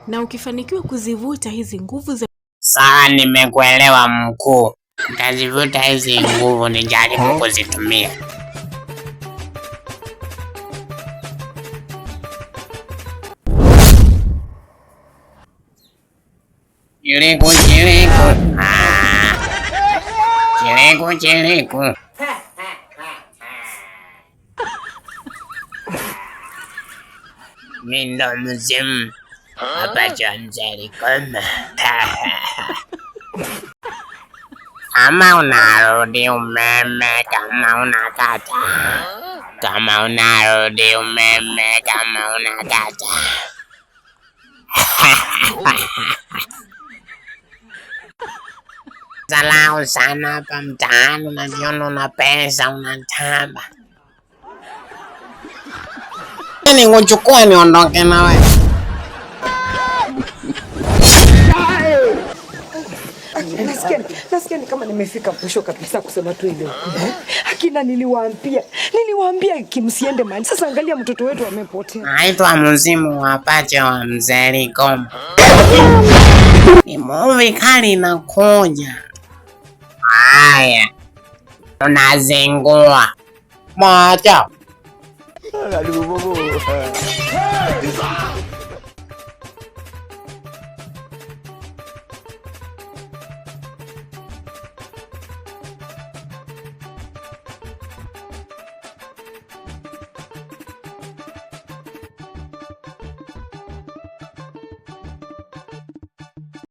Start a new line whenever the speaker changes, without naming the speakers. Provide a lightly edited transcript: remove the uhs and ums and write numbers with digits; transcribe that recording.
na ukifanikiwa kuzivuta hizi nguvu za...
Sawa, nimekuelewa mkuu. Nitazivuta hizi nguvu nijaribu kuzitumia. Chiriku. Chiriku. Mimi ndo mzimu hapa cha Mzee Likoma. Kama unarudi umeme, kama unakata. Kama unarudi umeme, kama unakata. Zalau sana hapa mtaani, unajiona una pesa, unatamba. Nikuchukua niondoke na wewe.
Nasikia kama nimefika mwisho kabisa kusema tu ile. Hakina niliwaambia kimsiende mahali. Sasa angalia mtoto wetu amepotea.
Naitwa mzimu wa pacha wa Mzee Likoma. Ni movie kali inakuja. Haya. Unazingua. Moja.